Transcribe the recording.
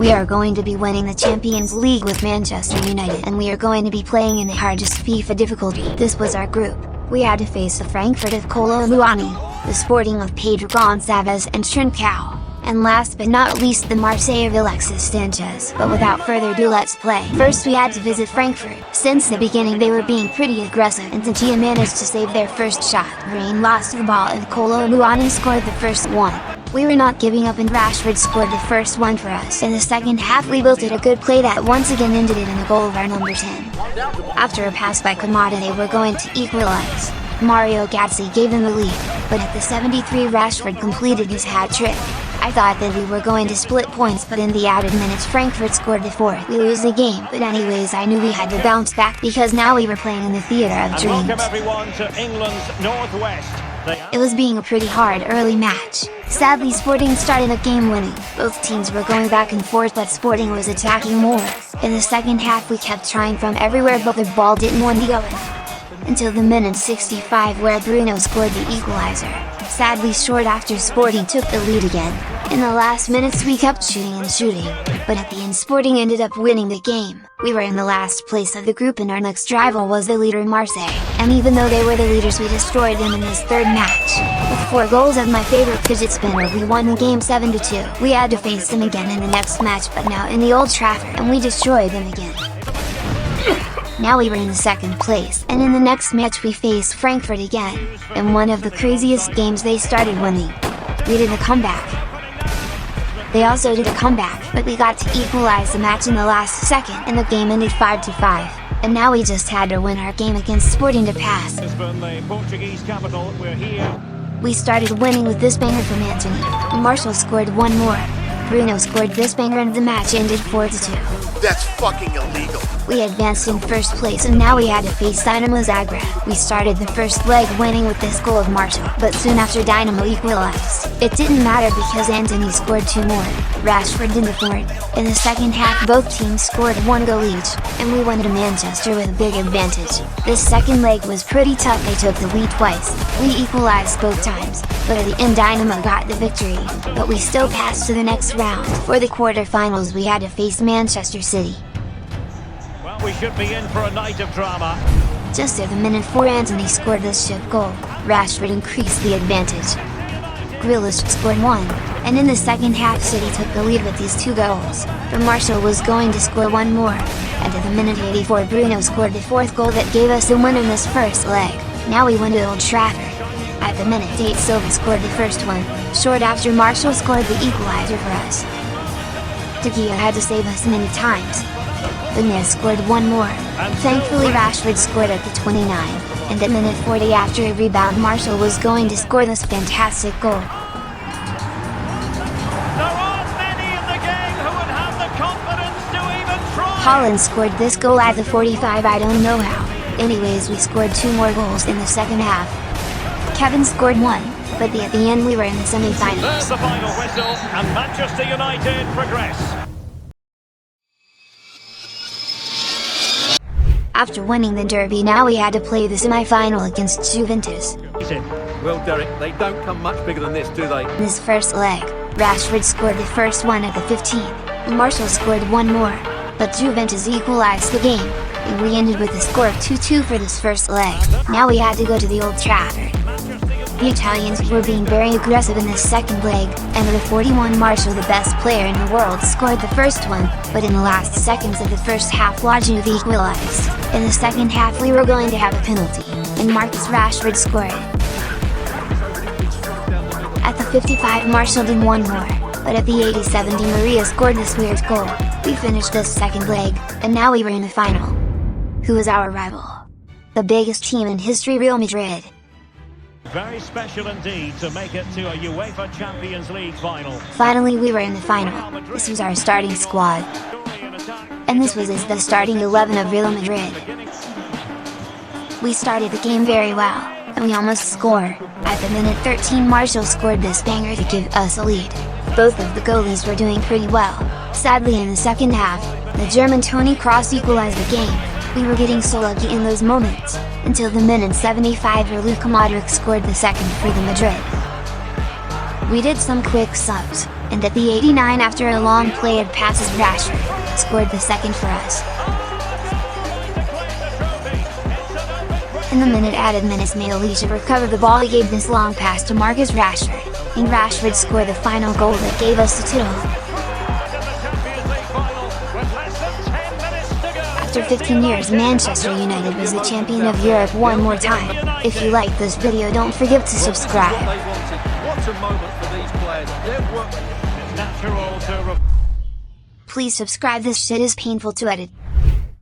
We are going to be winning the Champions League with Manchester United, and we are going to be playing in the hardest FIFA difficulty. This was our group. We had to face the Frankfurt of Kolo Muani, the Sporting of Pedro Gonçalves and Trincao, and last but not least the Marseille of Alexis Sanchez. But without further ado, let's play. First we had to visit Frankfurt. Since the beginning they were being pretty aggressive, and Tantia managed to save their first shot. Green lost the ball and Kolo Muani scored the first one. We were not giving up and Rashford scored the first one for us. In the second half we built it a good play that once again ended it in a goal of our number 10. After a pass by Kamada they were going to equalize. Mario Götze gave them the lead, but at the 73 Rashford completed his hat-trick. I thought that we were going to split points, but in the added minutes Frankfurt scored the fourth. We lose the game, but anyways I knew we had to bounce back because now we were playing in the theatre of dreams. Welcome everyone to England's Northwest. It was being a pretty hard early match. Sadly Sporting started the game winning. Both teams were going back and forth, but Sporting was attacking more. In the second half we kept trying from everywhere, but the ball didn't want to go in. Until the minute 65 where Bruno scored the equalizer. Sadly short after Sporting took the lead again. In the last minutes we kept shooting and shooting, but at the end Sporting ended up winning the game. We were in the last place of the group and our next rival was the leader Marseille, and even though they were the leaders we destroyed them in this third match. With 4 goals of my favorite fidget spinner we won the game 7-2. We had to face them again in the next match, but now in the Old Trafford, and we destroyed them again. Now we were in the second place, and in the next match we faced Frankfurt again. In one of the craziest games they started winning. We did a comeback. They also did a comeback, but we got to equalize the match in the last second, and the game ended 5-5. And now we just had to win our game against Sporting to pass. The Portuguese capital, we're here. We started winning with this banger from Anthony. Marshall scored one more. Bruno scored this banger and the match ended 4-2. That's fucking illegal. We advanced in first place and now we had to face Dynamo Zagreb. We started the first leg winning with this goal of Marshall, but soon after Dynamo equalized. It didn't matter because Anthony scored 2 more. Rashford did the fourth. In the second half both teams scored 1 goal each, and we went to Manchester with a big advantage. This second leg was pretty tough. They took the lead twice. We equalized both times, but at the end Dynamo got the victory. But we still passed to the next round. For the quarterfinals we had to face Manchester City. Well, we should be in for a night of drama. Just at the minute 4 Anthony scored this ship goal. Rashford increased the advantage. Grealish scored 1, and in the second half City took the lead with these 2 goals, but Marshall was going to score 1 more, and at the minute 84 Bruno scored the 4th goal that gave us the win in this first leg. Now we went to Old Trafford. At the minute 8 Silva scored the first one, short after Marshall scored the equalizer for us. Takia had to save us many times. Vanez scored 1 more. Thankfully Rashford scored at the 29, and at minute 40 after a rebound Marshall was going to score this fantastic goal. There aren't many in the game who would have the confidence to even try. Holland scored this goal at the 45. I don't know how. Anyways we scored 2 more goals in the second half. Kevin scored 1, but at the end we were in the semi-finals. There's the final whistle, and Manchester United progress. After winning the derby now we had to play the semi-final against Juventus. Well Derek, they don't come much bigger than this, do they? In this first leg, Rashford scored the first one at the 15th, Marshall scored 1 more, but Juventus equalized the game, and we ended with a score of 2-2 for this first leg. Now we had to go to the Old Trafford. The Italians were being very aggressive in this second leg, and with a 41 Marshall, the best player in the world, scored the first one, but in the last seconds of the first half Lodgenuth equalized. In the second half we were going to have a penalty, and Marcus Rashford scored. At the 55 Marshall did 1 more, but at the 87 Di Maria scored this weird goal. We finished this second leg, and now we were in the final. Who is our rival? The biggest team in history, Real Madrid. Very special indeed to make it to a UEFA Champions League final. Finally we were in the final. This was our starting squad. And this was the starting 11 of Real Madrid. We started the game very well, and we almost scored. At the minute 13 Marshall scored this banger to give us a lead. Both of the goalies were doing pretty well. Sadly in the second half, the German Toni Kroos equalized the game. We were getting so lucky in those moments, until the minute 75 where Luka Modric scored the second for the Madrid. We did some quick subs. And at the 89 after a long play it passes Rashford, scored the second for us. In the added minutes made Alicia recover the ball. He gave this long pass to Marcus Rashford, and Rashford scored the final goal that gave us the title. After 15 years Manchester United was the champion of Europe one more time. If you liked this video don't forget to subscribe. Please subscribe, this shit is painful to edit.